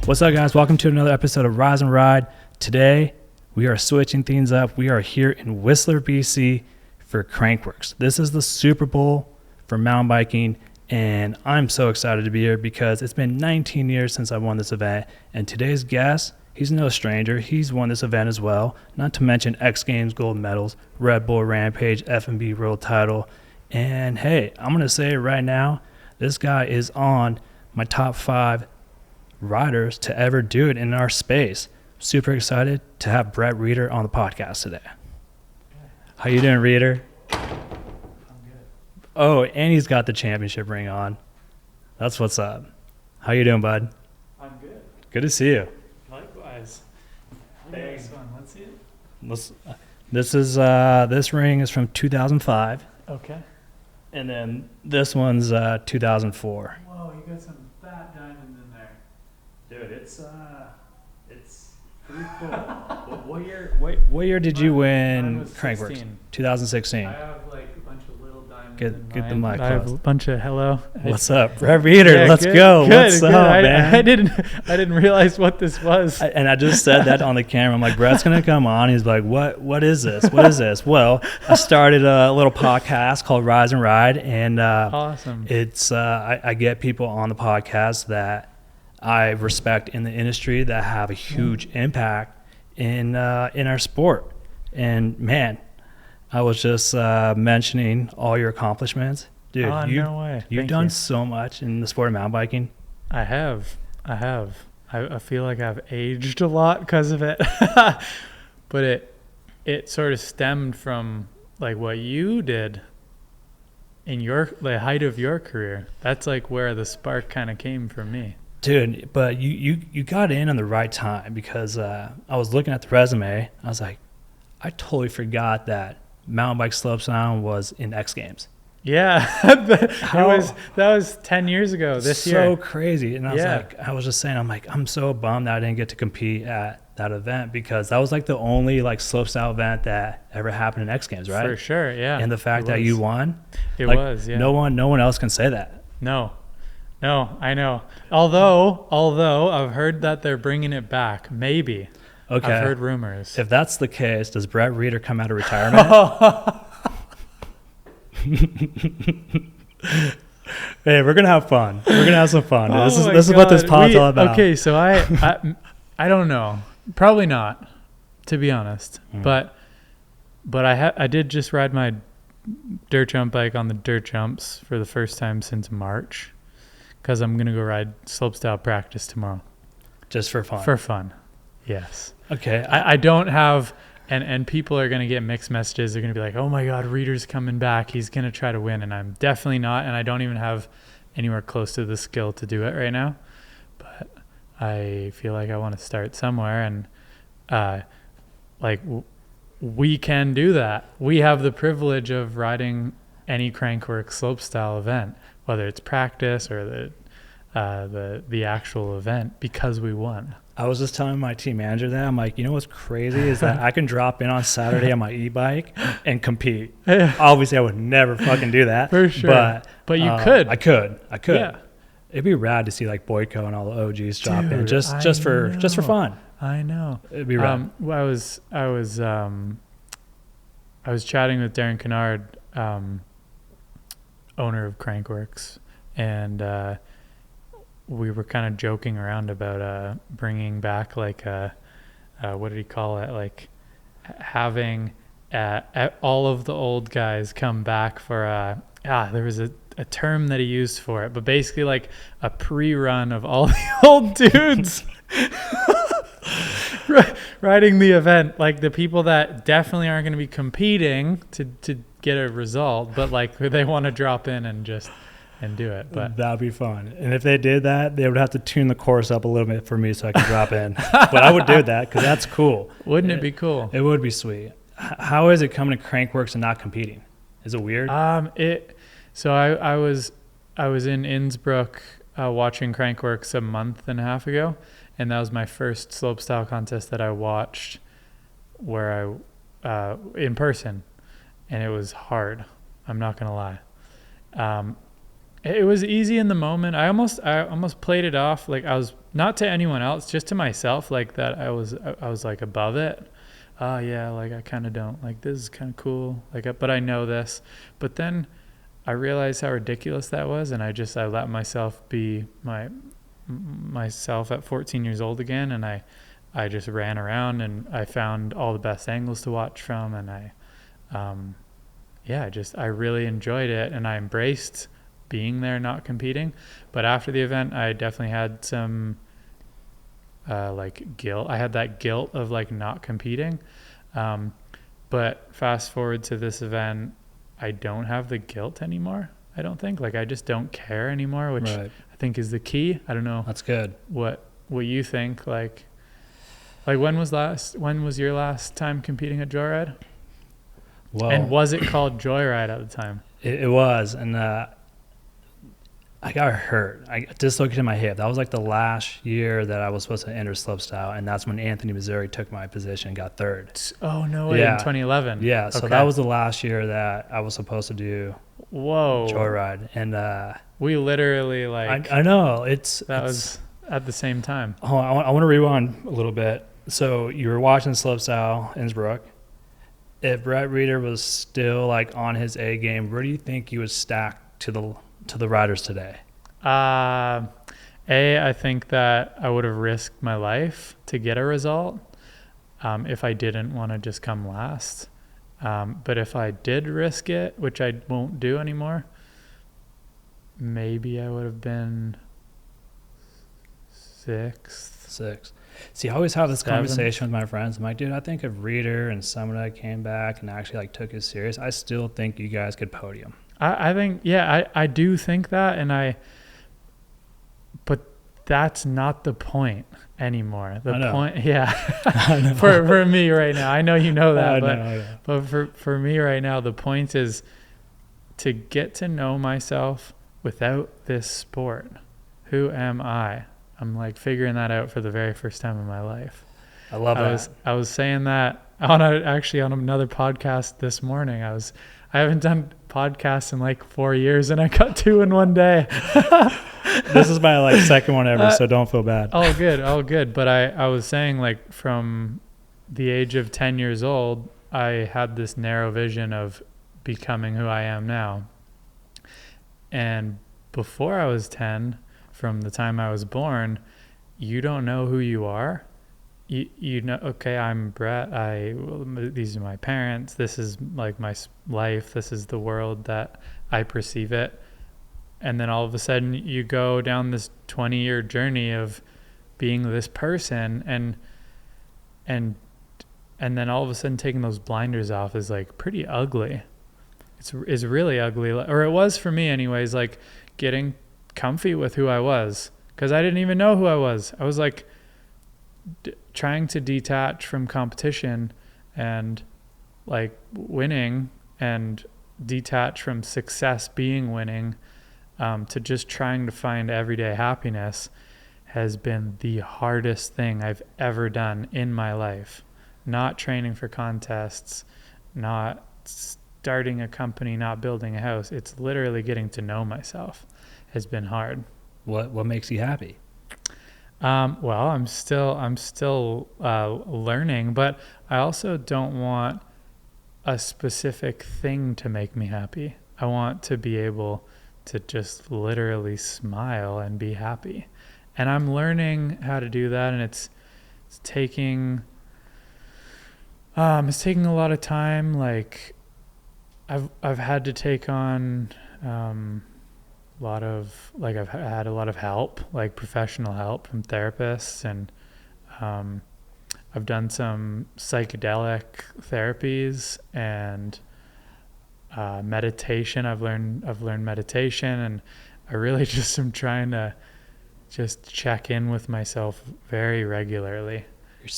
What's up, guys? Welcome to another episode of Rise and Ride. Today, we are switching things up. We are here in Whistler, BC for Crankworks. This is the Super Bowl for mountain biking, and I'm so excited to be here because it's been 19 years since I won this event, and today's guest, he's no stranger. He's won this event as well, not to mention X Games gold medals, RedBull Rampage, F&B world title, and hey, I'm going to say it right now, this guy is on my top 5 riders to ever do it in our space. Super excited to have Brett Rheeder on the podcast today. How you doing, Rheeder? I'm good. Oh, and he's got the championship ring on. That's what's up. How you doing, bud? I'm good. Good to see you. Likewise. Look at this one. Let's see it. This ring is from 2005, Okay. and then this one's 2004. Whoa, you got some fat diamonds in there. Dude, it's pretty cool. What year did you Mine win was Crankworks? 16. 2016. I have like a bunch of little diamonds Get in the mine. mic I have close. a bunch of hello. What's up, Brett Rheeder? Yeah, Let's good, go. Good, What's good. up, man? I didn't realize what this was. And I just said that on the camera. I'm like, Brett's gonna come on. He's like, what is this? What is this? Well, I started a little podcast called Rise and Ride, and Awesome. it's I get people on the podcast that I respect in the industry that have a huge impact in our sport. And man, I was just mentioning all your accomplishments, dude. No way. You've Thank done you. so much in the sport of mountain biking. I have. I feel like I've aged a lot because of it. But it sort of stemmed from like what you did in the height of your career. That's like where the spark kind of came from me. Dude, but you got in on the right time because I was looking at the resume. I was like, I totally forgot that mountain bike slopestyle was in X Games. Yeah, that was 10 years ago this year. So crazy. And I was just saying, I'm so bummed that I didn't get to compete at that event because that was like the only like slopestyle event that ever happened in X Games, right? For sure, yeah. And the fact that you won, It like, was, yeah. No one else can say that. No, I know. Although I've heard that they're bringing it back, maybe. Okay. I've heard rumors. If that's the case, does Brett Rheeder come out of retirement? Hey, we're gonna have fun. We're gonna have some fun. This is what this pod's all about. Okay, so I don't know. Probably not, to be honest. But I did just ride my dirt jump bike on the dirt jumps for the first time since March, because I'm gonna go ride slopestyle practice tomorrow. Just for fun. For fun, yes. Okay. I don't have. And people are going to get mixed messages. They're going to be like, oh, my God, Rheeder's coming back. He's going to try to win. And I'm definitely not. And I don't even have anywhere close to the skill to do it right now. But I feel like I want to start somewhere. And, we can do that. We have the privilege of riding any Crankworks slopestyle event, whether it's practice or the actual event, because we won. I was just telling my team manager that. I'm like, you know what's crazy is that I can drop in on Saturday on my e-bike and compete. Obviously, I would never fucking do that. For sure. But you could. I could. Yeah. It'd be rad to see like Boyko and all the OGs drop in Dude, just for fun. I know. It'd be rad. I was chatting with Darren Kennard, owner of Crankworks, and we were kind of joking around about bringing back like what did he call it? Like having all of the old guys come back for there was a term that he used for it, but basically like a pre-run of all the old dudes riding the event, like the people that definitely aren't going to be competing to get a result, but like they want to drop in and do it. But that'd be fun. And if they did that, they would have to tune the course up a little bit for me so I could drop in. But I would do that because that's cool. Wouldn't it be cool? It would be sweet. How is it coming to Crankworks and not competing? Is it weird? So I was in Innsbruck watching Crankworks a month and a half ago, and that was my first slopestyle contest that I watched where I in person, and it was hard. I'm not gonna lie. It was easy in the moment. I almost played it off like I was, not to anyone else, just to myself, like that I was like above it. Oh yeah, like I kind of don't like, this is kind of cool, like, but I know this. But then I realized how ridiculous that was, and I let myself be myself at 14 years old again, and I just ran around, and I found all the best angles to watch from, and I really enjoyed it, and I embraced being there, not competing. But after the event, I definitely had some like guilt. I had that guilt of like not competing. But fast forward to this event, I don't have the guilt anymore. I don't think, like, I just don't care anymore, which Right. I think is the key. I don't know. That's good. What you think, like when was your last time competing at Joyride? Well, And was it called Joyride at the time? it was, and I got hurt. I dislocated my hip. That was like the last year that I was supposed to enter slopestyle, and that's when Anthony Missouri took my position and got third. Oh, no way, Yeah. in 2011. Yeah, so Okay. that was the last year that I was supposed to do Whoa. Joyride, and We literally, like, I know that was at the same time. Hold on, I want to rewind a little bit. So you were watching slopestyle Innsbruck. If Brett Rheeder was still like on his A game, where do you think he was stacked to the riders today? I think that I would have risked my life to get a result if I didn't want to just come last. But if I did risk it, which I won't do anymore, maybe I would have been sixth. See, I always have this Seventh. conversation with my friends. I'm like, dude, I think if Rheeder and Summerda came back and actually like took it serious, I still think you guys could podium. I think, yeah, I do think that, but that's not the point anymore. The I know. point, yeah, I know. for me right now, I know you know that, I but know. but for me right now, the point is to get to know myself without this sport. Who am I? I'm like figuring that out for the very first time in my life. I love that. I was saying that on another podcast this morning. I haven't done podcasts in like 4 years, and I got 2 in one day. This is my like second one ever, so don't feel bad. All good. But I was saying, like, from the age of 10 years old, I had this narrow vision of becoming who I am now. And before I was 10, from the time I was born, you don't know who you are. You know, okay, I'm Brett. These are my parents. This is like my life. This is the world that I perceive it. And then all of a sudden you go down this 20-year journey of being this person, and then all of a sudden taking those blinders off is like pretty ugly. It's really ugly, or it was for me anyways, like getting comfy with who I was, because I didn't even know who I was. I was like trying to detach from competition and like winning, and detach from success being winning, to just trying to find everyday happiness has been the hardest thing I've ever done in my life. Not training for contests, not starting a company, not building a house. It's literally getting to know myself has been hard. What makes you happy? Well, I'm still learning, but I also don't want a specific thing to make me happy. I want to be able to just literally smile and be happy. And I'm learning how to do that, and it's taking a lot of time. Like I've had to take on I've had a lot of help, like professional help from therapists, and I've done some psychedelic therapies and meditation. I've learned meditation, and I really just am trying to just check in with myself very regularly.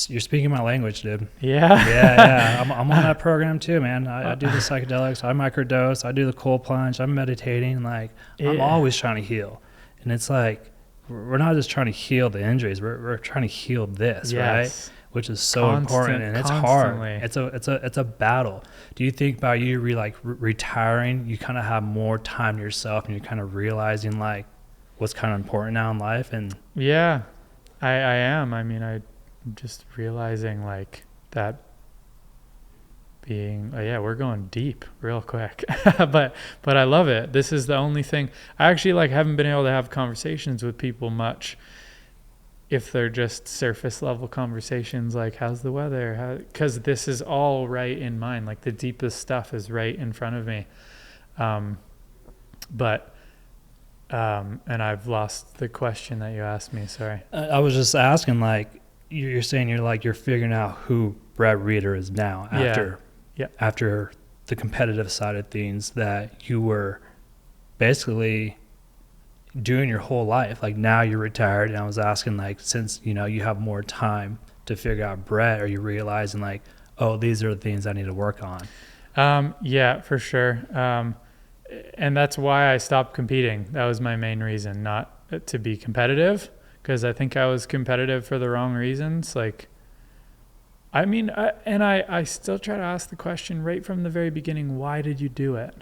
You're speaking my language, dude. Yeah. Yeah. I'm on that program too, man. I do the psychedelics. I microdose. I do the cold plunge. I'm meditating. Like, I'm always trying to heal. And it's like, we're not just trying to heal the injuries. We're trying to heal this, Yes. right? which is so important, and it's constantly. hard. It's a battle. Do you think by you retiring, you kind of have more time to yourself, and you're kind of realizing like what's kind of important now in life? And Yeah, I am. I mean, I'm just realizing like that being, yeah, we're going deep real quick, but I love it. This is the only thing I actually like haven't been able to have conversations with people much if they're just surface level conversations like how's the weather, because this is all right in mind, like the deepest stuff is right in front of me. And I've lost the question that you asked me, sorry. I was just asking, like you're saying you're figuring out who Brett Rheeder is now after the competitive side of things that you were basically doing your whole life. Like now you're retired, and I was asking, like, since you have more time to figure out Brett, are you realizing like, oh, these are the things I need to work on? Yeah, for sure. And that's why I stopped competing. That was my main reason, not to be competitive, because I think I was competitive for the wrong reasons. Like, I mean, I still try to ask the question right from the very beginning, why did you do it?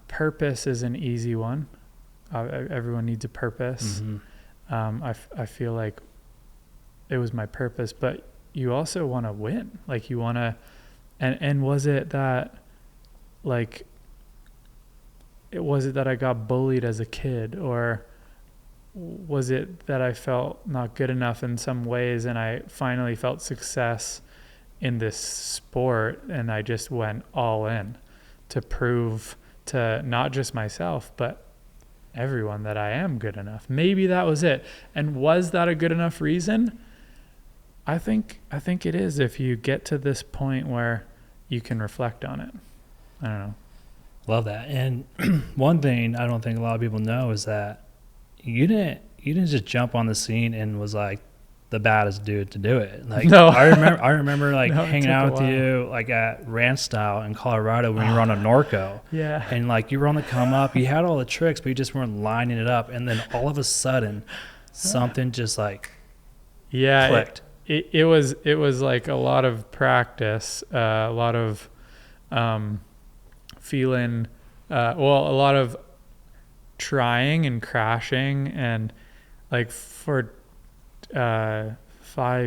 Purpose is an easy one. Everyone needs a purpose. Mm-hmm. I feel like it was my purpose, but you also want to win. Like you want to, and was it that I got bullied as a kid, or was it that I felt not good enough in some ways and I finally felt success in this sport and I just went all in to prove to not just myself, but everyone that I am good enough? Maybe that was it. And was that a good enough reason? I think it is, if you get to this point where you can reflect on it. I don't know. Love that. And one thing I don't think a lot of people know is that you didn't just jump on the scene and was like the baddest dude to do it. Like, no. I remember like hanging out with you like at Ranch Style in Colorado when you were on a Norco. Yeah. And like you were on the come up, you had all the tricks, but you just weren't lining it up. And then all of a sudden something just like clicked. It was like a lot of practice, a lot of feeling, a lot of trying and crashing, and like for 5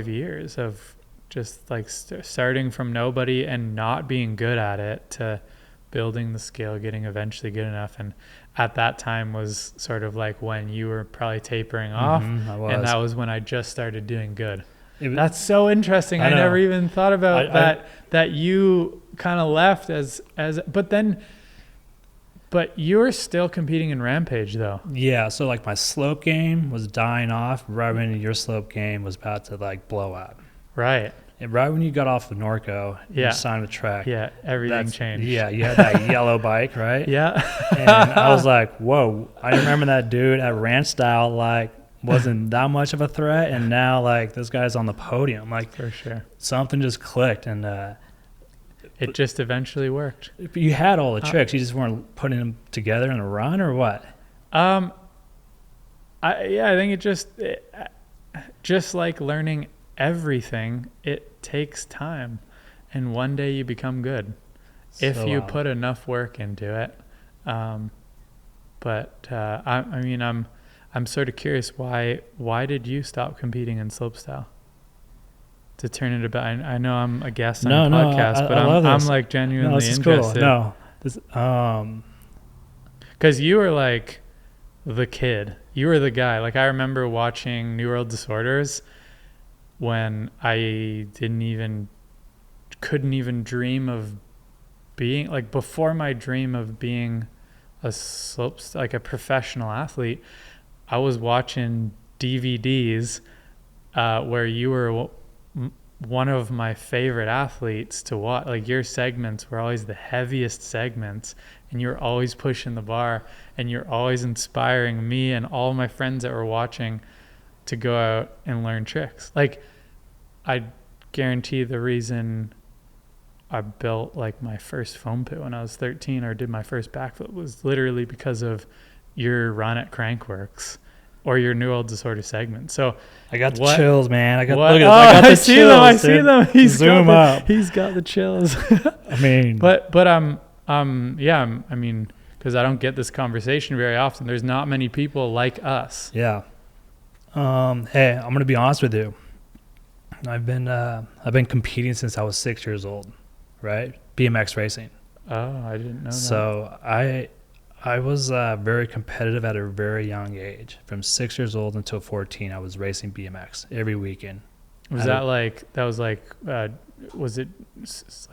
years of just like starting from nobody and not being good at it to building the skill, getting eventually good enough. And at that time was sort of like when you were probably tapering off, and that was when I just started doing good. That's so interesting. I never even thought about that you kind of left but you're still competing in Rampage though. Yeah, so like my slope game was dying off right when your slope game was about to like blow out. Right. And right when you got off the Norco, you signed the track. Yeah, everything changed. Yeah, you had that yellow bike, right? Yeah. And I was like, whoa. I remember that dude at Ranch Style like wasn't that much of a threat, and now like this guy's on the podium. Like, for sure. Something just clicked, and it just eventually worked. You had all the tricks, you just weren't putting them together in a run, or what? I think it just like learning everything, it takes time, and one day you become good if you put enough work into it. I'm sort of curious, why did you stop competing in slopestyle? To turn it about, I know I'm a guest on the podcast, but I'm like genuinely interested. Cool. No, because you were like the kid, you were the guy. Like I remember watching New World Disorders when I couldn't even dream of being like, before my dream of being like a professional athlete, I was watching DVDs where you were one of my favorite athletes to watch. Like your segments were always the heaviest segments, and you're always pushing the bar, and you're always inspiring me and all my friends that were watching to go out and learn tricks. Like I guarantee the reason I built like my first foam pit when I was 13, or did my first backflip, was literally because of your run at Crankworks or your new old disorder segment. So I got the chills, man. I got what? Look at Oh, I got the I chills. see them. I see dude. them. Zoom up. He's got the chills. I mean, but yeah, I mean, because I don't get this conversation very often. There's not many people like us. yeah. Hey, I'm gonna be honest with you. I've been competing since I was 6 years old, right? BMX racing. Oh, I didn't know that. So I was very competitive at a very young age. From 6 years old until 14, I was racing BMX every weekend. Was it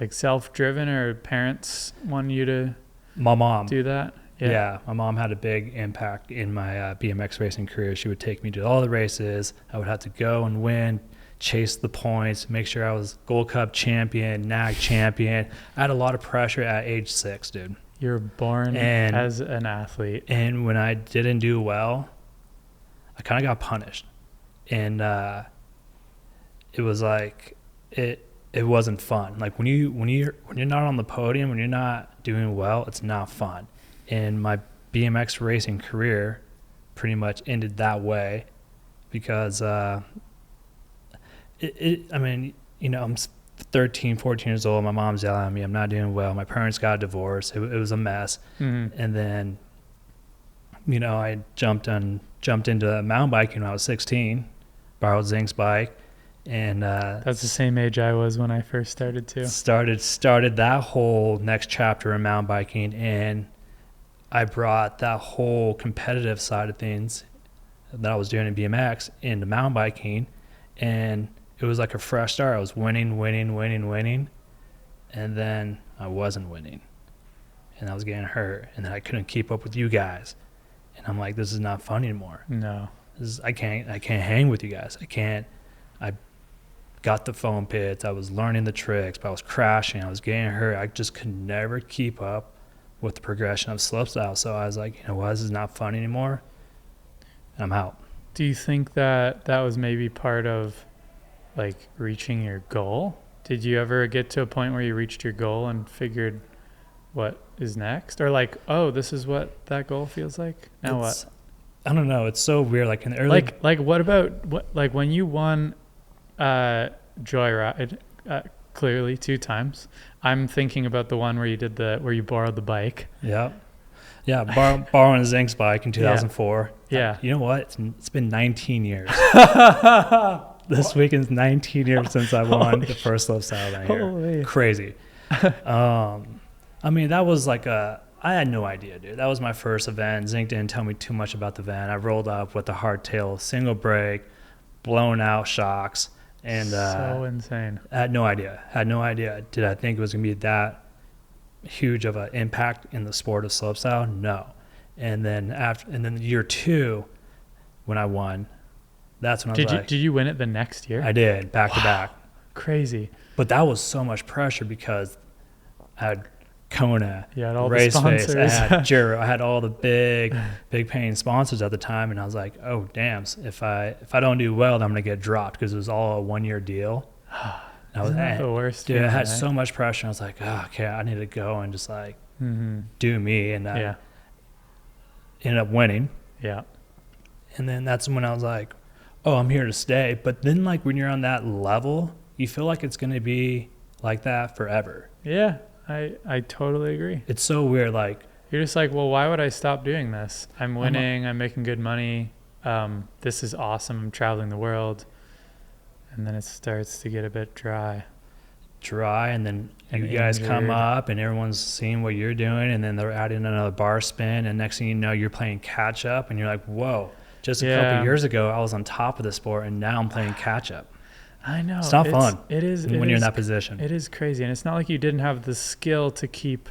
like self-driven, or parents wanting you to My mom. do that? Yeah, my mom had a big impact in my BMX racing career. She would take me to all the races. I would have to go and win, chase the points, make sure I was Gold Cup champion, NAG champion. I had a lot of pressure at age 6, dude. You were born as an athlete. And when I didn't do well, I kind of got punished. And it was like it wasn't fun. Like when you're not on the podium, when you're not doing well, it's not fun. And my BMX racing career pretty much ended that way because I mean, you know, I'm 13, 14 years old. My mom's yelling at me. I'm not doing well. My parents got a divorce. It was a mess. Mm-hmm. And then, you know, I jumped into mountain biking when I was 16, borrowed Zink's bike. And that's the same age I was when I first started too. Started that whole next chapter in mountain biking, and I brought that whole competitive side of things that I was doing in BMX into mountain biking, and it was like a fresh start. I was winning, and then I wasn't winning, and I was getting hurt, and then I couldn't keep up with you guys, and I'm like, this is not fun anymore. No, I can't hang with you guys. I got the foam pits. I was learning the tricks, but I was crashing. I was getting hurt. I just could never keep up with the progression of slopestyle. So I was like, you know what, this is not fun anymore, and I'm out. Do you think that was maybe part of like reaching your goal? Did you ever get to a point where you reached your goal and figured what is next? Or like, oh, this is what that goal feels like? Now what? I don't know. It's so weird. Like in the early... Like what about, like when you won Joyride, clearly 2 times. I'm thinking about the one where you borrowed the bike. Yeah. Borrowing a Zink's bike in 2004. Yeah. You know what? It's been 19 years. This weekend's 19 years since I won the first slopestyle event here. Holy. Crazy. I mean, that was like I had no idea, dude. That was my first event. Zink didn't tell me too much about the event. I rolled up with a hardtail, single brake, blown out shocks. And so insane. I had no idea. Did I think it was going to be that huge of an impact in the sport of slopestyle? No. And then year 2, when I won, that's when I was like... Did you win it the next year? I did, back to back. Crazy. But that was so much pressure because I had Kona, all Race the sponsors. Face, I had Jiro, I had all the big paying sponsors at the time, and I was like, oh damn, if I don't do well, then I'm gonna get dropped because it was all a 1-year deal. Isn't that the worst? Dude, I had so much pressure. I was like, oh, okay, I need to go and just like do me, and I ended up winning. Yeah. And then that's when I was like, oh, I'm here to stay. But then like when you're on that level, you feel like it's gonna be like that forever. Yeah. I totally agree. It's so weird. Like you're just like, well, why would I stop doing this? I'm winning. I'm making good money. This is awesome. I'm traveling the world. And then it starts to get a bit dry. And then you guys come up and everyone's seeing what you're doing, and then they're adding another bar spin, and next thing you know, you're playing catch up, and you're like, whoa, just a couple years ago I was on top of the sport, and now I'm playing catch up. I know. It's not fun. It is when you're in that position. It is crazy. And it's not like you didn't have the skill to keep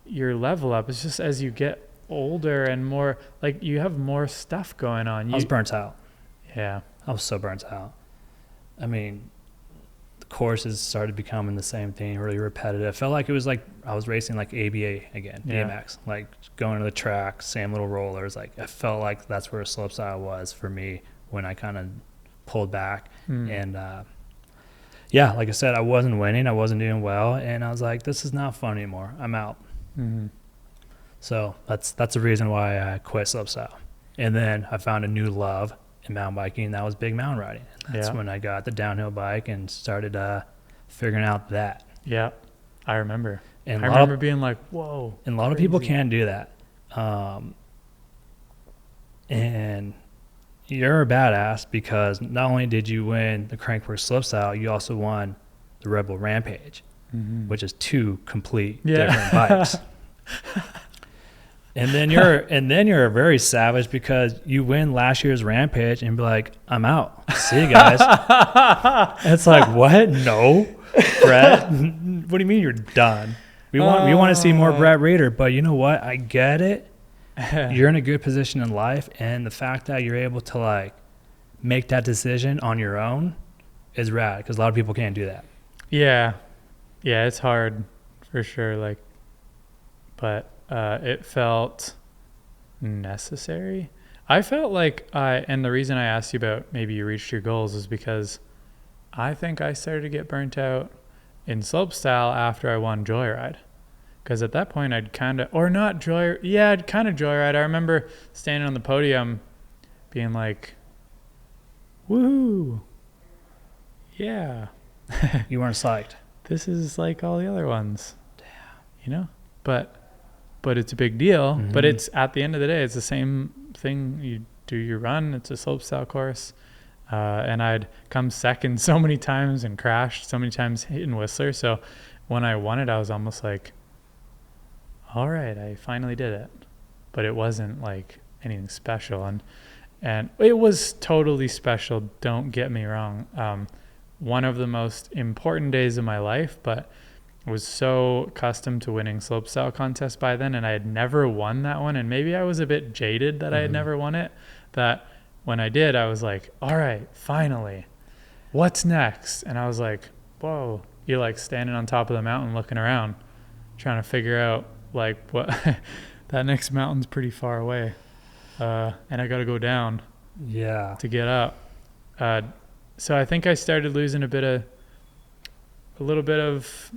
your level up. It's just as you get older and more, like you have more stuff going on. I was burnt out. Yeah. I was so burnt out. I mean, the courses started becoming the same thing, really repetitive. I felt like it was like I was racing like ABA again, BMX, like going to the track, same little rollers. Like I felt like that's where slopestyle was for me when I kind of pulled back. And like I said, I wasn't winning, I wasn't doing well, and I was like, this is not fun anymore, I'm out. So that's the reason why I quit slopestyle. And then I found a new love in mountain biking, and that was big mountain riding. That's Yeah. when I got the downhill bike and started figuring out that. Yeah. I remember. And I remember being like, whoa. and a lot of people can't do that. And you're a badass because not only did you win the Crankworks slopestyle, you also won the RedBull Rampage, which is 2 complete different bikes. And then you're very savage because you win last year's Rampage and be like, I'm out. See you guys. It's like, what? No, Brett. What do you mean you're done? We want to see more Brett Rheeder, but you know what? I get it. You're in a good position in life, and the fact that you're able to like make that decision on your own is rad because a lot of people can't do that. Yeah. Yeah, it's hard for sure. Like, but it felt necessary. I felt like and the reason I asked you about maybe you reached your goals is because I think I started to get burnt out in slopestyle after I won Joyride. Because at that point I'd kind of, or not I'd kind of Joyride. I remember standing on the podium being like, woohoo, yeah. You weren't psyched. This is like all the other ones. Damn. You know? But it's a big deal. Mm-hmm. But it's at the end of the day, it's the same thing. You do your run. It's a slopestyle course. And I'd come second so many times and crashed so many times in Whistler. So when I won it, I was almost like, all right, I finally did it. But it wasn't like anything special. And it was totally special. Don't get me wrong. One of the most important days of my life, but I was so accustomed to winning slopestyle contests by then, and I had never won that one. And maybe I was a bit jaded that I had never won it, that when I did, I was like, all right, finally, what's next? And I was like, whoa, you're like standing on top of the mountain looking around, trying to figure out like what that next mountain's pretty far away. And I got to go down to get up. So I think I started losing a little bit of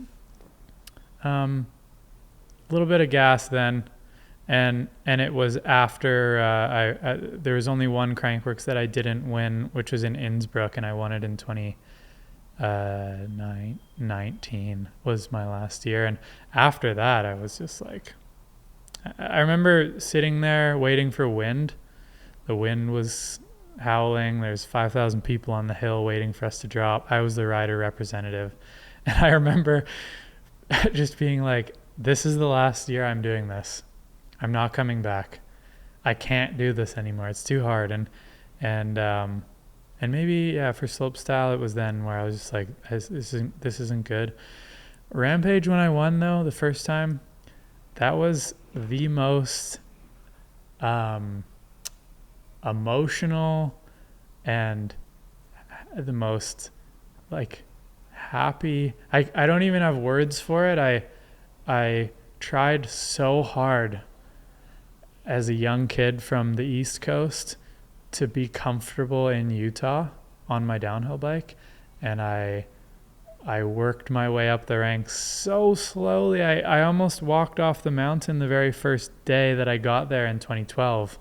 gas then, and it was after there was only one Crankworks that I didn't win, which was in Innsbruck, and I won it in 2019 was my last year. And after that, I was just like, I remember sitting there waiting for wind. The wind was howling. There's 5,000 people on the hill waiting for us to drop. I was the rider representative, and I remember just being like, this is the last year I'm doing this. I'm not coming back. I can't do this anymore. It's too hard. And maybe, for slopestyle, it was then where I was just like, this isn't good. Rampage, when I won though, the first time, that was the most emotional and the most like happy. I don't even have words for it. I tried so hard as a young kid from the East Coast to be comfortable in Utah on my downhill bike, and I worked my way up the ranks so slowly. I almost walked off the mountain the very first day that I got there in 2012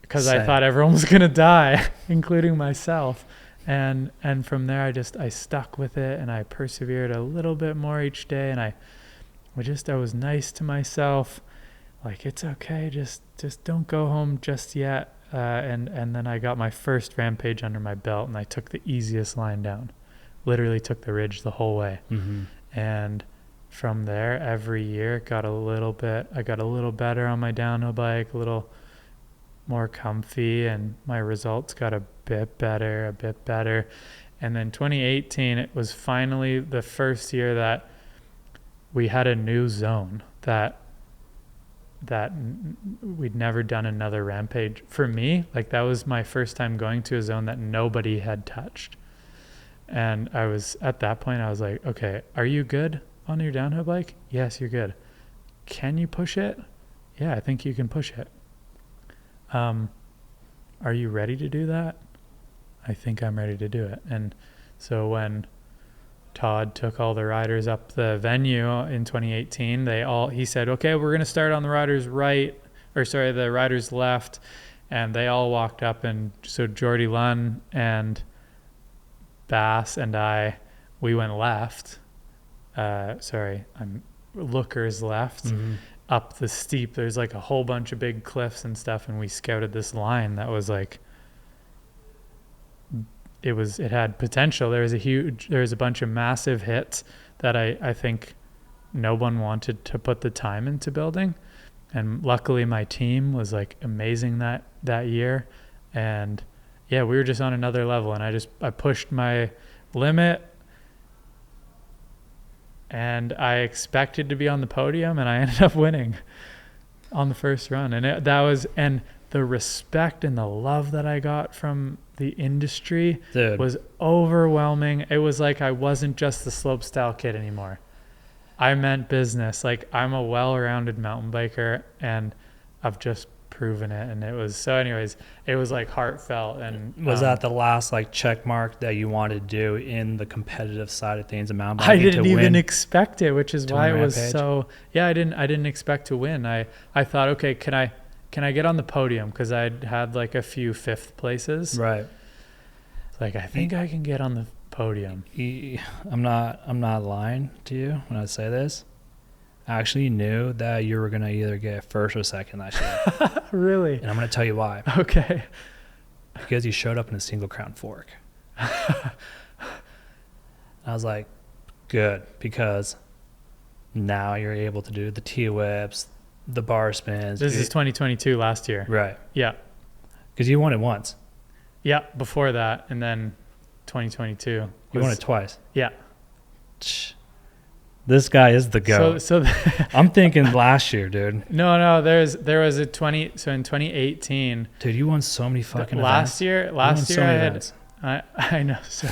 because I thought everyone was gonna die, including myself. And from there I stuck with it, and I persevered a little bit more each day, and I was nice to myself, like, it's okay, just don't go home just yet. And then I got my first Rampage under my belt, and I took the easiest line down, literally took the ridge the whole way. And from there, every year I got a little better on my downhill bike, a little more comfy, and my results got a bit better. And then 2018, it was finally the first year that we had a new zone that we'd never done another Rampage. For me, like, that was my first time going to a zone that nobody had touched. And at that point, I was like, okay, are you good on your downhill bike? Yes, you're good. Can you push it? Yeah, I think you can push it. Are you ready to do that? I think I'm ready to do it. And so when Todd took all the riders up the venue in 2018, he said, okay, we're going to start on the riders right, the riders left, and they all walked up, and so Jordy Lunn and Bass and we went left. Lookers left up the steep. There's like a whole bunch of big cliffs and stuff, and we scouted this line that was like, it had potential. There was a bunch of massive hits that I think no one wanted to put the time into building. And luckily my team was like amazing that year. And yeah, we were just on another level, and I pushed my limit, and I expected to be on the podium, and I ended up winning on the first run. And the respect and the love that I got from the industry was overwhelming. It was like I wasn't just the slopestyle kid anymore. I meant business. Like, I'm a well-rounded mountain biker, and I've just proven it. And it was like heartfelt. And was that the last like check mark that you wanted to do in the competitive side of things in mountain biking? I didn't even expect it, which is why it was Rampage? so. Yeah, I didn't expect to win. I thought, okay, can I get on the podium? Because I'd had like a few fifth places. Right. Like, I think I can get on the podium. I'm not lying to you when I say this. I actually knew that you were gonna either get first or second last year. Really? And I'm gonna tell you why. Okay. Because you showed up in a single crown fork. I was like, good, because now you're able to do the T-whips, the bar spins. This is 2022, last year. Right. Yeah. Because you won it once. Yeah, before that, and then 2022. You won it twice. Yeah. This guy is the GOAT. So I'm thinking last year, dude. No, there was a 20. So in 2018, dude, you won so many fucking last events. Last year I know. So,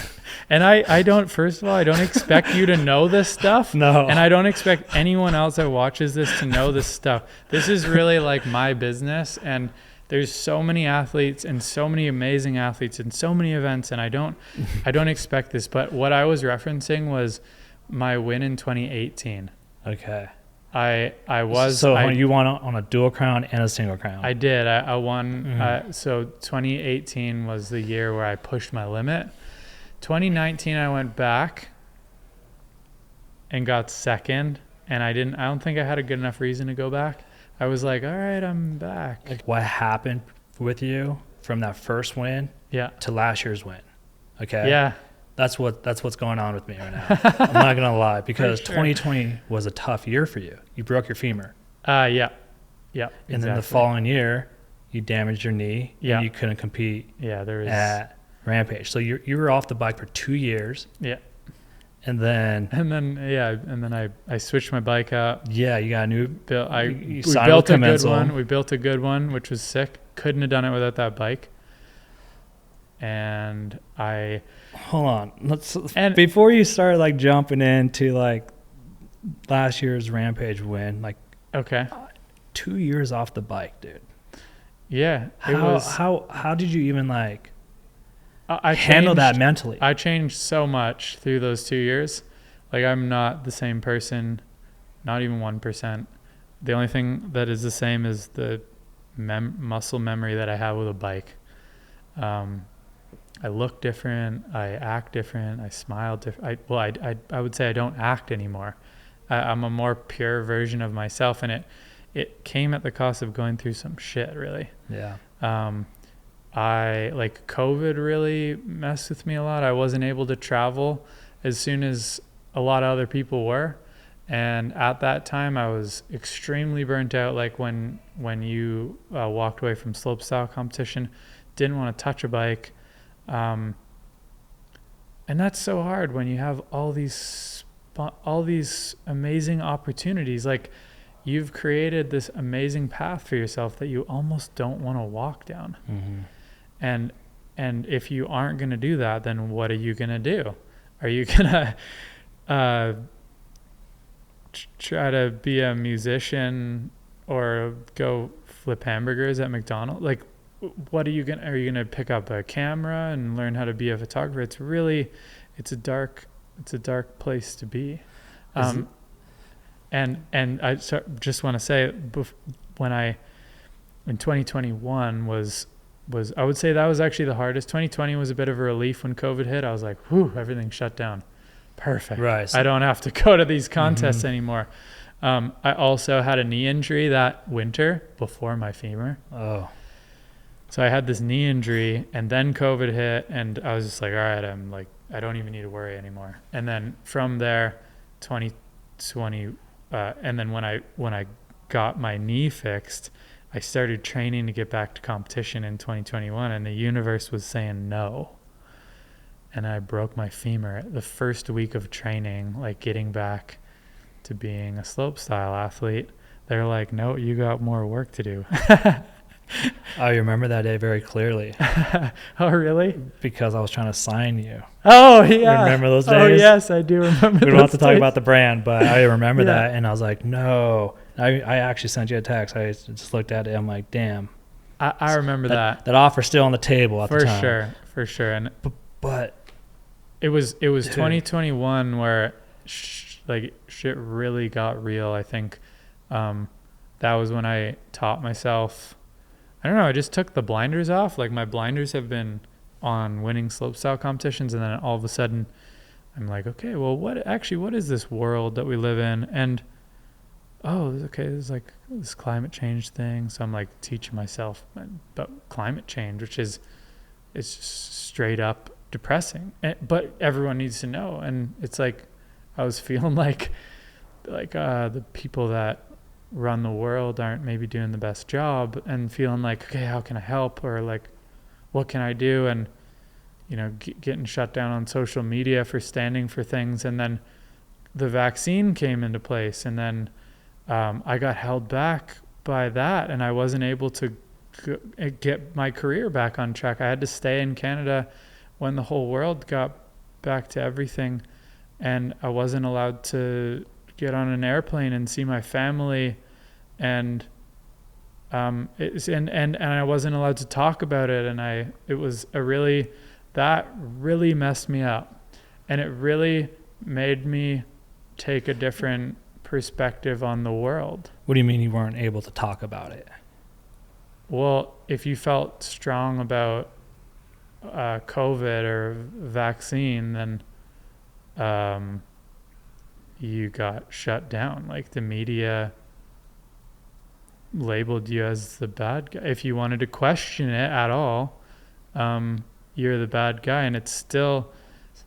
and I don't. First of all, I don't expect you to know this stuff. No. And I don't expect anyone else that watches this to know this stuff. This is really like my business, and there's so many athletes and so many amazing athletes and so many events, and I don't expect this. But what I was referencing was my win in 2018. Okay. I was. So you won on a dual crown and a single crown. I did. I won. So 2018 was the year where I pushed my limit. 2019 I went back and got second, and I don't think I had a good enough reason to go back. I was like, all right, I'm back. Like, what happened with you from that first win to last year's win? Okay. Yeah. That's what's going on with me right now. I'm not gonna lie, because 2020 was a tough year for you. You broke your femur. Yeah. And then the following year, you damaged your knee. Yeah. And you couldn't compete. Yeah, there was at Rampage. So you were off the bike for 2 years. Yeah. And then I switched my bike out. Yeah, you got a new. We built a good one. We built a good one, which was sick. Couldn't have done it without that bike. And hold on. Before you start like jumping into like last year's Rampage win, like, okay, 2 years off the bike, dude. Yeah, how did you even like I handle that mentally? I changed so much through those 2 years. Like, I'm not the same person, not even 1%. The only thing that is the same is the muscle memory that I have with a bike. I look different. I act different. I smile different. I would say I don't act anymore. I'm a more pure version of myself, and it came at the cost of going through some shit, really. Yeah. COVID really messed with me a lot. I wasn't able to travel as soon as a lot of other people were. And at that time I was extremely burnt out. Like when you walked away from slopestyle competition, didn't want to touch a bike. And that's so hard when you have all these amazing opportunities. Like, you've created this amazing path for yourself that you almost don't want to walk down. Mm-hmm. And if you aren't going to do that, then what are you going to do? Are you going to try to be a musician or go flip hamburgers at McDonald's? Like, what are you going to pick up a camera and learn how to be a photographer? It's a dark place to be. And I just want to say, when I in 2021 was I would say that was actually the hardest. 2020 was a bit of a relief when COVID hit. I was like, whew, everything shut down. Perfect. Right. I don't have to go to these contests anymore. I also had a knee injury that winter before my femur. Oh. So I had this knee injury, and then COVID hit, and I was just like, all right, I'm like, I don't even need to worry anymore. And then from there, 2020, and then when I got my knee fixed, I started training to get back to competition in 2021, and the universe was saying no. And I broke my femur the first week of training, like getting back to being a slopestyle athlete. They're like, no, you got more work to do. I remember that day very clearly. Oh, really? Because I was trying to sign you. Oh, yeah. Remember those days? Oh, yes, I do remember. We don't have to talk about the brand, but I remember Yeah. that, and I was like, no. I actually sent you a text. I just looked at it. I'm like, damn. I remember that. That offer's still on the table at the time. For sure. And But it was dude. 2021 where shit really got real. I think that was when I taught myself. I don't know. I just took the blinders off. Like, my blinders have been on winning slopestyle competitions, and then all of a sudden I'm like, okay, well, what is this world that we live in? And there's like this climate change thing. So I'm like teaching myself about climate change, which is, it's just straight up depressing. But everyone needs to know. And it's like, I was feeling like the people that run the world aren't maybe doing the best job, and feeling like, okay, how can I help? Or like, what can I do? And, you know, getting shut down on social media for standing for things. And then the vaccine came into place, and then I got held back by that, and I wasn't able to get my career back on track. I had to stay in Canada when the whole world got back to everything, and I wasn't allowed to get on an airplane and see my family, and and I wasn't allowed to talk about it, and that really messed me up, and it really made me take a different perspective on the world. What do you mean you weren't able to talk about it? Well, if you felt strong about COVID or vaccine, then you got shut down. Like, the media labeled you as the bad guy. If you wanted to question it at all, you're the bad guy. And it's still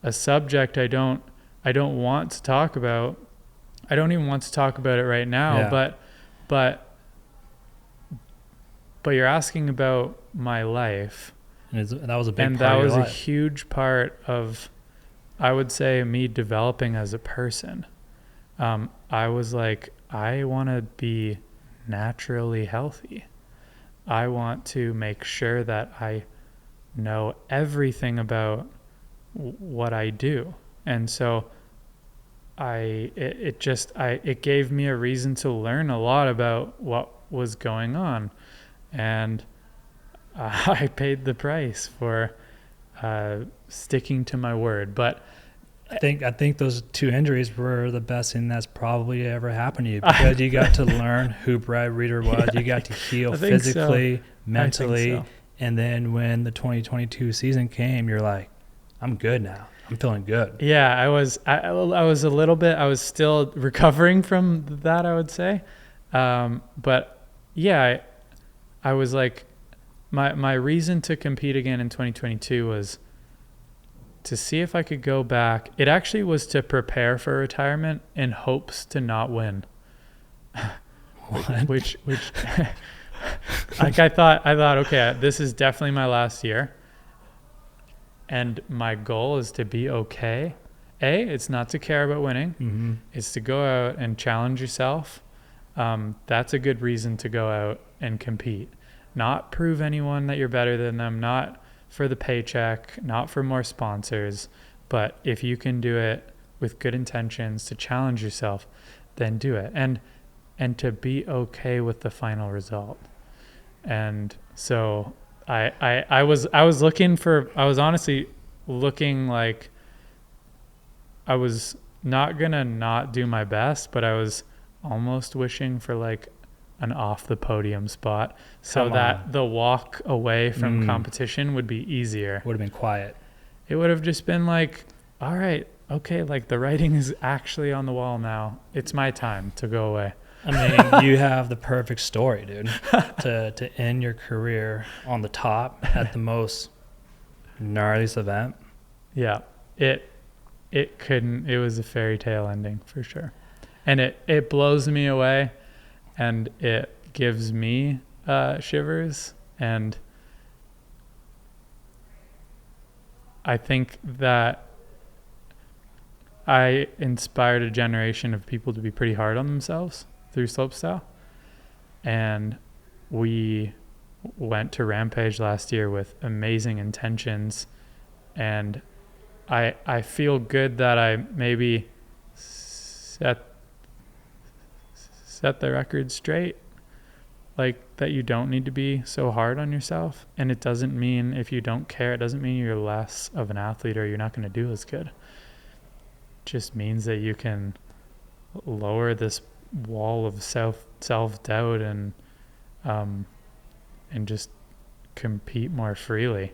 a subject I don't want to talk about. I don't even want to talk about it right now. Yeah. But you're asking about my life. And that was a big and part that of was your a life. huge part of, I would say, me developing as a person. I was like, I want to be naturally healthy. I want to make sure that I know everything about what I do. And so it gave me a reason to learn a lot about what was going on. And I paid the price for sticking to my word. But I think those two injuries were the best thing that's probably ever happened to you, because you got to learn who Brett Rheeder was. Yeah. You got to heal physically, mentally, and then when the 2022 season came, you're like, I'm good now. I'm feeling good. Yeah, I was a little bit. I was still recovering from that, I would say, but yeah, I was like, my reason to compete again in 2022 was to see if I could go back. It actually was to prepare for retirement in hopes to not win. which like I thought, okay, this is definitely my last year. And my goal is to be okay. It's not to care about winning. Mm-hmm. It's to go out and challenge yourself. That's a good reason to go out and compete. Not prove anyone that you're better than them, not for the paycheck, not for more sponsors, but if you can do it with good intentions to challenge yourself, then do it. And to be okay with the final result. And so I was honestly looking like I was not gonna not do my best, but I was almost wishing for like an off the podium spot so Come that on. the walk away from competition would be easier. Would have been quiet. It would have just been like, all right, okay, like the writing is actually on the wall now. It's my time to go away. I mean, you have the perfect story, dude, to end your career on the top at the most gnarliest event. Yeah, it was a fairy tale ending for sure. And it blows me away, and it gives me shivers. And I think that I inspired a generation of people to be pretty hard on themselves through slopestyle. And we went to Rampage last year with amazing intentions, and I feel good that I maybe set the record straight, like that you don't need to be so hard on yourself. And it doesn't mean, if you don't care, it doesn't mean you're less of an athlete or you're not going to do as good. It just means that you can lower this wall of self-doubt and just compete more freely.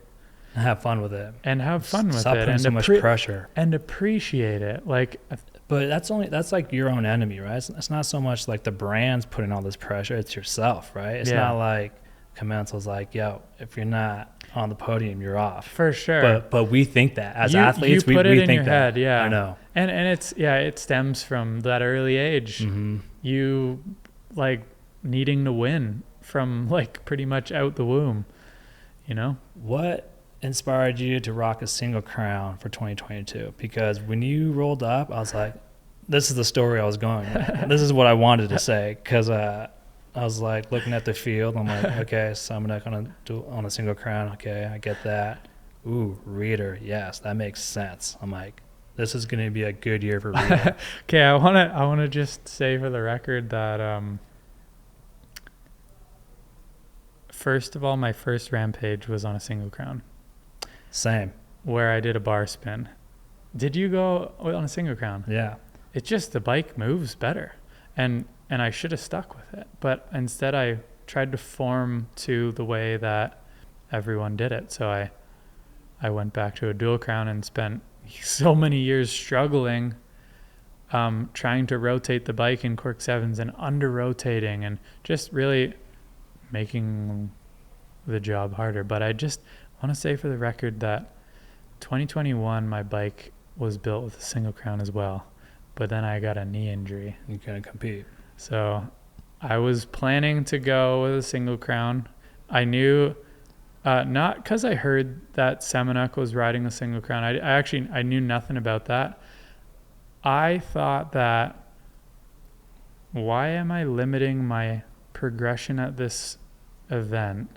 Have fun with it. And have fun with Stop it. putting And so much pressure. And appreciate it. Like, but that's like your own enemy, right? It's not so much like the brand's putting all this pressure. It's yourself, right? It's not like Commensal's like, yo, if you're not on the podium, you're off. For sure. But we think that as athletes, you put we it in think your that. head, yeah. I know. And it stems from that early age. Mm-hmm. You like needing to win from like pretty much out the womb, you know? What inspired you to rock a single crown for 2022? Because when you rolled up, I was like, this is the story I was going with. This is what I wanted to say, because I was like looking at the field. I'm like, okay, so I'm not going to do on a single crown. Okay, I get that. Ooh, Rheeder. Yes, that makes sense. I'm like, this is going to be a good year for Rheeder. Okay, I want to just say for the record that first of all, my first Rampage was on a single crown. Same. Where I did a bar spin. Did you go on a single crown? Yeah. It's just the bike moves better. And I should have stuck with it. But instead I tried to form to the way that everyone did it. So I went back to a dual crown and spent so many years struggling trying to rotate the bike in cork sevens and under rotating and just really making the job harder. But I just want to say for the record that 2021 my bike was built with a single crown as well, but then I got a knee injury. You couldn't compete. So I was planning to go with a single crown. I knew not because I heard that Semenuk was riding a single crown. I knew nothing about that. I thought that, why am I limiting my progression at this event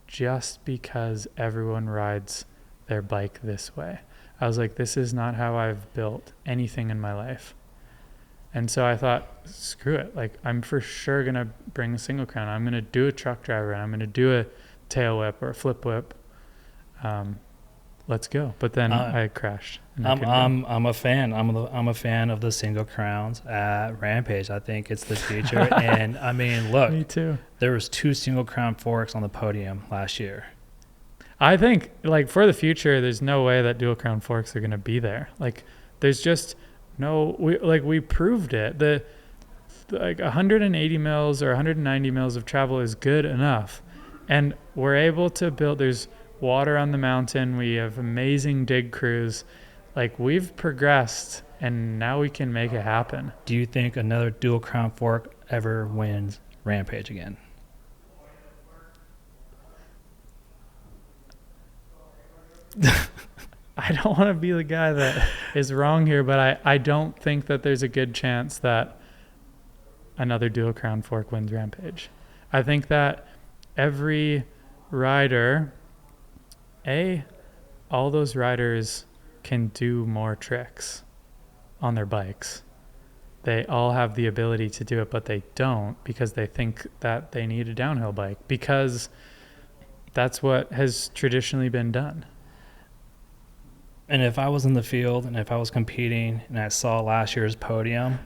just because everyone rides their bike this way? I was like, this is not how I've built anything in my life. And so I thought, screw it. Like, I'm for sure going to bring a single crown. I'm going to do a truck driver. I'm going to do a tail whip or a flip whip. Let's go. But then I crashed. I'm a fan. I'm a fan of the single crowns at Rampage. I think it's the future. And I mean, look, me too. There was 2 single crown forks on the podium last year. I think, like, for the future, there's no way that dual crown forks are going to be there. Like, there's just no, we proved it. The like 180 mils or 190 mils of travel is good enough. And we're able to build, there's water on the mountain. We have amazing dig crews. Like, we've progressed and now we can make it happen. Do you think another dual crown fork ever wins Rampage again? I don't want to be the guy that is wrong here, but I don't think that there's a good chance that another dual crown fork wins Rampage. I think that every rider, all those riders can do more tricks on their bikes. They all have the ability to do it, but they don't because they think that they need a downhill bike because that's what has traditionally been done. And if I was in the field and if I was competing and I saw last year's podium,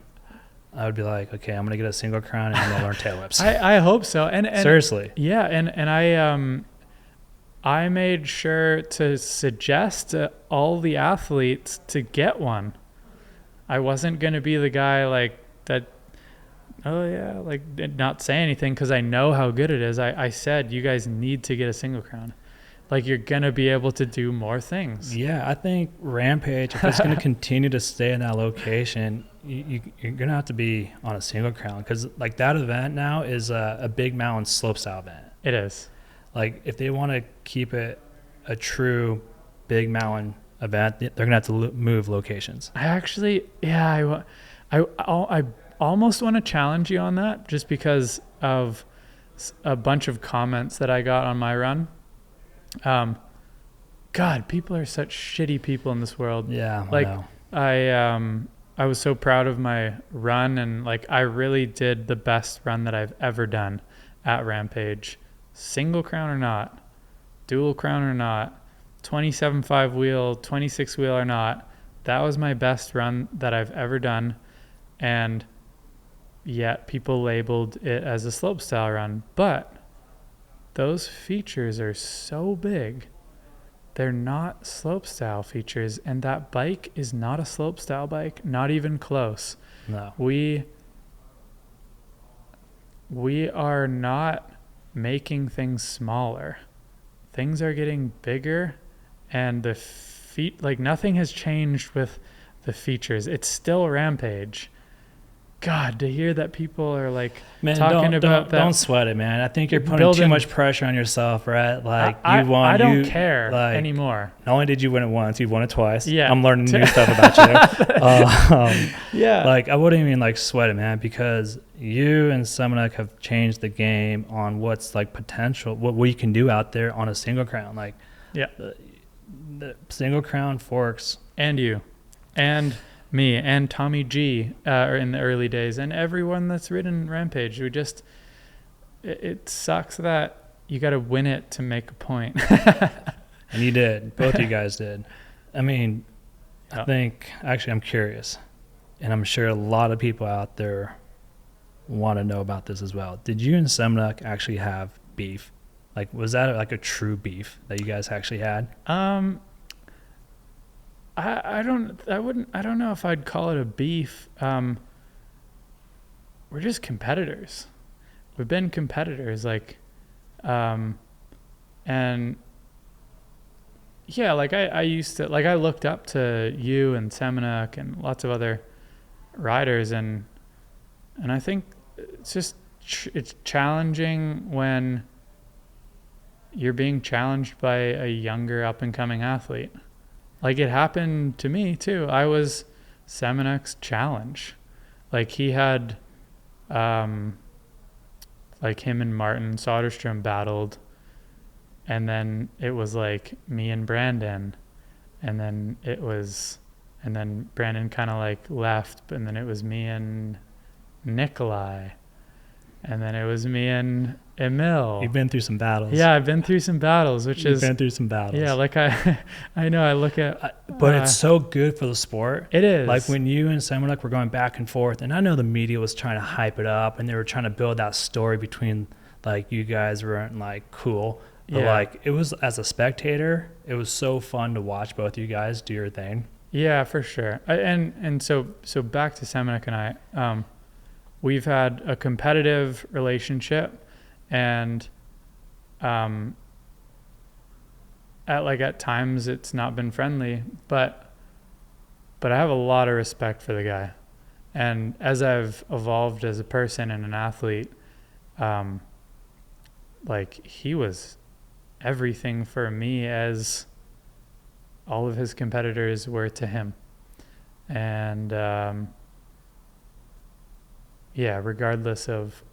I would be like, okay, I'm gonna get a single crown and I'm gonna learn tail whips. I hope so. And Seriously. Yeah, and I made sure to suggest to all the athletes to get one. I wasn't going to be the guy like that, oh yeah, like not say anything because I know how good it is. I said, you guys need to get a single crown. Like, you're going to be able to do more things. Yeah, I think Rampage, if it's going to continue to stay in that location, you're going to have to be on a single crown, because like that event now is a big mountain slopestyle event. It is. Like, if they want to keep it a true big mountain event, they're going to have to move locations. I actually, yeah, I almost want to challenge you on that, just because of a bunch of comments that I got on my run. God, people are such shitty people in this world. Yeah, like I know. I was so proud of my run, and like I really did the best run that I've ever done at Rampage. Single crown or not, dual crown or not, 27.5 wheel, 26 wheel or not, that was my best run that I've ever done. And yet people labeled it as a slopestyle run, but those features are so big. They're not slopestyle features, and that bike is not a slopestyle bike, not even close. No. We are not making things smaller. Things are getting bigger, and the feet, like, nothing has changed with the features. It's still Rampage. God, to hear that people are like, man, talking about that. Don't sweat it, man. I think you're putting too much pressure on yourself, right? Like, you won. I don't care anymore. Not only did you win it once, you've won it twice. Yeah. I'm learning new stuff about you. Yeah. Like, I wouldn't even like sweat it, man, because you and Semenuk have changed the game on what's like potential, what we can do out there on a single crown. Like, yeah, the single crown forks. And you, and me, and Tommy G are in the early days, and everyone that's ridden Rampage. We just, it sucks that you got to win it to make a point. And you did. Both of you guys did. I mean, I think, actually, I'm curious, and I'm sure a lot of people out there want to know about this as well. Did you and Semenuk actually have beef? Like, was that like a true beef that you guys actually had? I don't know if I'd call it a beef. We're just competitors. We've been competitors, like, and yeah, like I used to, like, I looked up to you and Semenuk and lots of other riders, and I think it's just it's challenging when you're being challenged by a younger up and coming athlete. Like, it happened to me too. I was Semenuk's challenge. Like, he had, like, him and Martin Soderstrom battled, and then it was like me and Brandon, and then Brandon kind of like left, and then it was me and Nikolai, and then it was me and Emil. You've been through some battles. Yeah, I've been through some battles, You've been through some battles. Yeah, like I know, I look at... But it's so good for the sport. It is. Like, when you and Semenuk were going back and forth, and I know the media was trying to hype it up, and they were trying to build that story between, like, you guys weren't, like, cool. But, like, it was, as a spectator, it was so fun to watch both you guys do your thing. Yeah, for sure. And so back to Semenuk and I, we've had a competitive relationship, and at times it's not been friendly, but I have a lot of respect for the guy. And as I've evolved as a person and an athlete, like, he was everything for me as all of his competitors were to him. And yeah, regardless of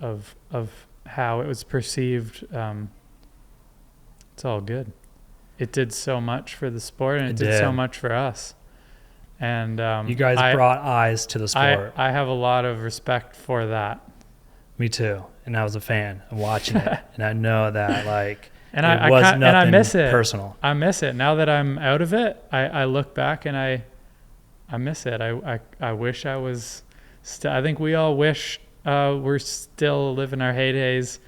how it was perceived, it's all good. It did so much for the sport, and it did so much for us. And you guys brought eyes to the sport. I have a lot of respect for that. Me too. And I was a fan of watching it. And I know that, like, and I miss it. Personal. I miss it. Now that I'm out of it, I look back and I miss it. I wish I was I think we all wish we're still living our heydays.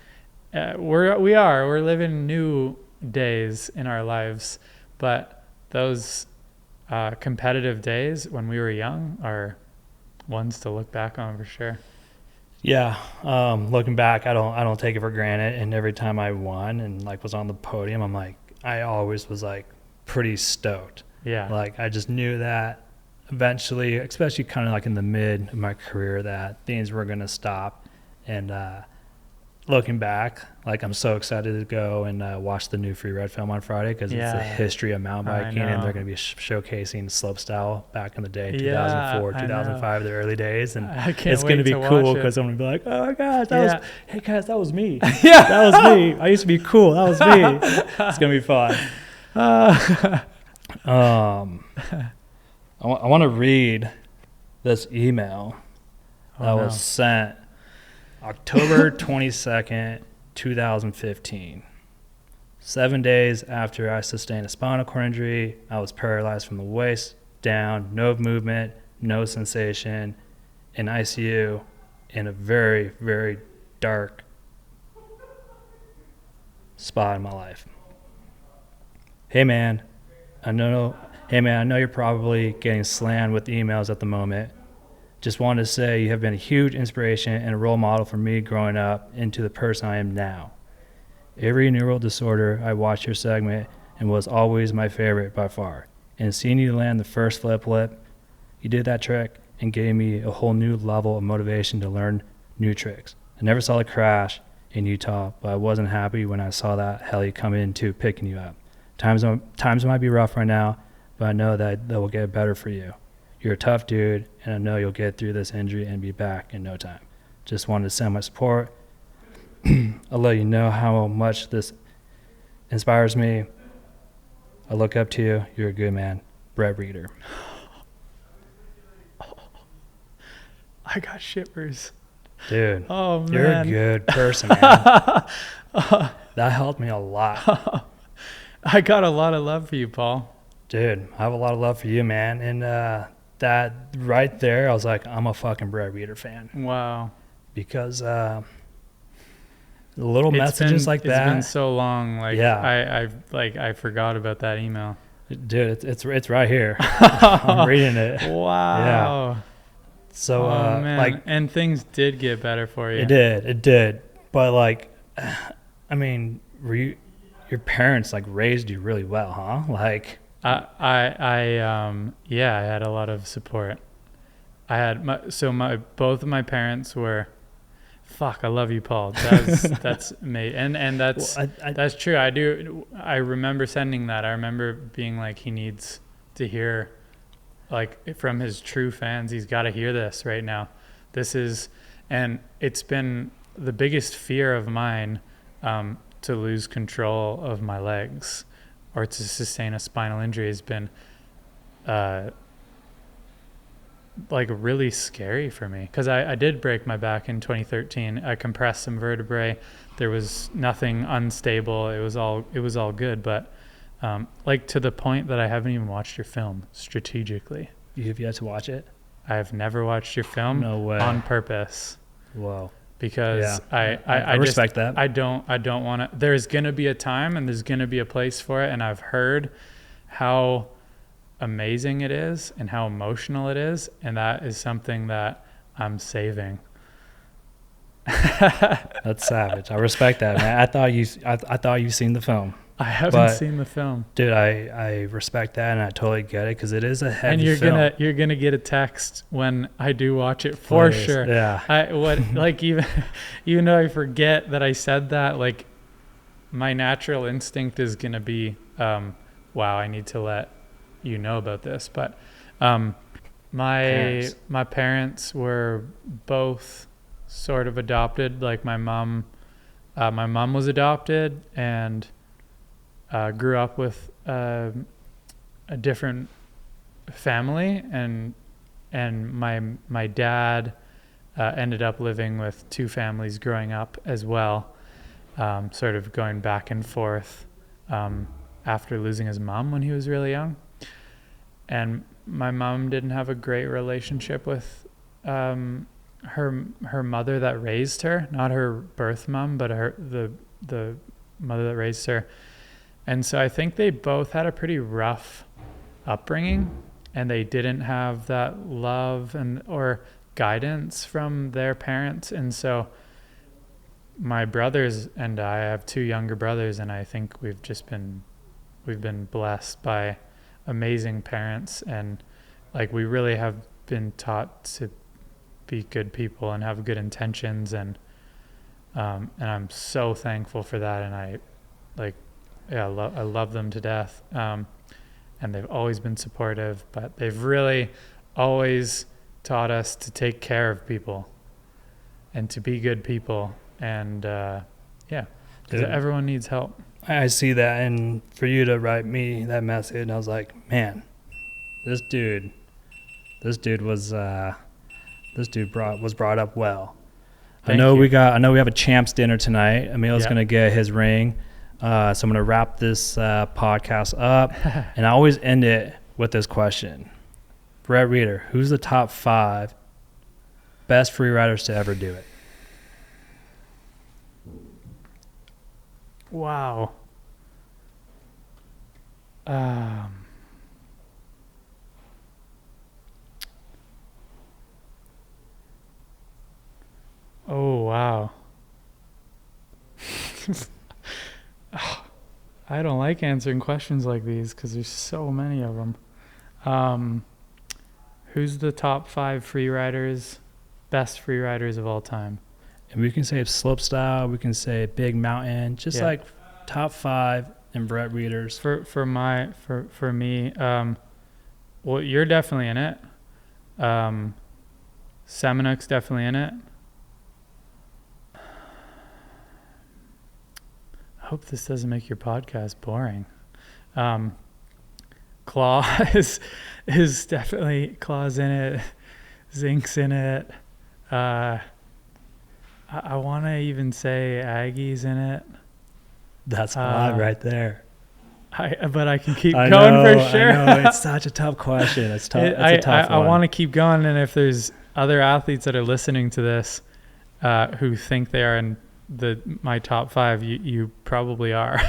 We're living new days in our lives, but those competitive days when we were young are ones to look back on for sure. Yeah, looking back, I don't take it for granted. And every time I won and like was on the podium, I'm like, I always was like pretty stoked. Yeah. Like I just knew that eventually, especially kind of like in the mid of my career, that things were gonna stop. And looking back, like I'm so excited to go and watch the new Freeride film on Friday because it's the history of mountain biking, and they're going to be showcasing slopestyle back in the day, 2004, 2005, the early days, and it's going to be cool because I'm going to be like, oh my gosh, hey guys, that was me. Yeah, that was me. I used to be cool. That was me. It's going to be fun. I want to read this email that was sent October 22nd, 2015. 7 days after I sustained a spinal cord injury, I was paralyzed from the waist down, no movement, no sensation, in ICU, in a very, very dark spot in my life. Hey man, I know you're probably getting slammed with emails at the moment. Just wanted to say you have been a huge inspiration and a role model for me growing up into the person I am now. Every neural disorder, I watched your segment and was always my favorite by far. And seeing you land the first flip, you did that trick and gave me a whole new level of motivation to learn new tricks. I never saw the crash in Utah, but I wasn't happy when I saw that heli come into picking you up. Times might be rough right now, but I know that will get better for you. You're a tough dude, and I know you'll get through this injury and be back in no time. Just wanted to send my support. I'll let you know how much this inspires me. I look up to you. You're a good man. Brett Rheeder. I got shivers. Dude, oh, man. You're a good person, man. That helped me a lot. I got a lot of love for you, Paul. Dude, I have a lot of love for you, man. And that right there, I was like, I'm a fucking Brett Rheeder fan. Wow. Because little messages like that. It's been so long. Like, yeah. I forgot about that email. Dude, it's right here. I'm reading it. Wow. Yeah. So, man. like, and things did get better for you. It did. But like, I mean, your parents like raised you really well, huh? Like, I had a lot of support. I had both of my parents were, fuck, I love you, Paul. That's made, and that's that's true. I remember sending that. I remember being like, he needs to hear, like, from his true fans. He's got to hear this right now. And it's been the biggest fear of mine, to lose control of my legs or to sustain a spinal injury has been like really scary for me, because I did break my back in 2013. I compressed some vertebrae. There was nothing unstable. It was all good, but like to the point that I haven't even watched your film strategically. You have yet to watch it? I've never watched your film. No way. On purpose. Whoa. Because I respect that. I don't want to. There's going to be a time and there's going to be a place for it. And I've heard how amazing it is and how emotional it is. And that is something that I'm saving. That's savage. I respect that, man. I thought you've seen the film. I haven't seen the film. Dude, I respect that, and I totally get it, because it is a heavy film. And you're gonna get a text when I do watch it for sure. Yeah. Like even though I forget that I said that, like my natural instinct is gonna be, wow, I need to let you know about this. But my parents were both sort of adopted. Like my mom was adopted and grew up with a different family, and my dad ended up living with two families growing up as well, sort of going back and forth after losing his mom when he was really young. And my mom didn't have a great relationship with her mother that raised her, not her birth mom, but the mother that raised her. And so I think they both had a pretty rough upbringing, and they didn't have that love or guidance from their parents. And so my brothers and I have 2 younger brothers, and I think we've been blessed by amazing parents, and like we really have been taught to be good people and have good intentions, and I'm so thankful for that. And I love them to death. And they've always been supportive, but they've really always taught us to take care of people and to be good people. And because everyone needs help. I see that, and for you to write me that message, and I was like, man, this dude was brought up well. I know we have a champs dinner tonight. Emil's gonna get his ring, so I'm gonna wrap this podcast up, and I always end it with this question: Brett Rheeder, who's the top 5 best free riders to ever do it? Wow. Oh, wow. I don't like answering questions like these because there's so many of them. Who's the top 5 best free riders of all time? And we can say slopestyle, we can say big mountain, just like top 5 and Brett Rheeder's. For me, well, you're definitely in it. Seminuk's definitely in it. I hope this doesn't make your podcast boring. Claw is definitely, Claw's in it. Zinc's in it. I want to even say Aggie's in it. That's 5 right there. But I can keep going for sure. I know, it's such a tough question. It's tough. It's a tough one. I want to keep going, and if there's other athletes that are listening to this who think they are in my top 5, you probably are.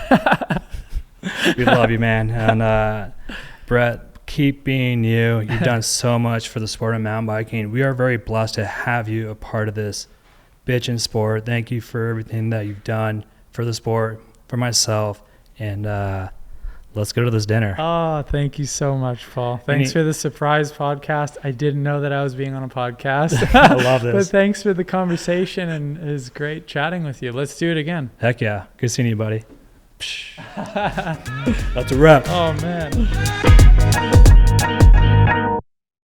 We love you, man. And Brett, keep being you. You've done so much for the sport of mountain biking. We are very blessed to have you a part of this bitchin' sport. Thank you for everything that you've done for the sport, for myself, and let's go to this dinner. Oh, thank you so much, Paul. Thanks for the surprise podcast. I didn't know that I was being on a podcast. I love this. But thanks for the conversation, and it was great chatting with you. Let's do it again. Heck yeah. Good seeing you, buddy. That's a wrap. Oh, man.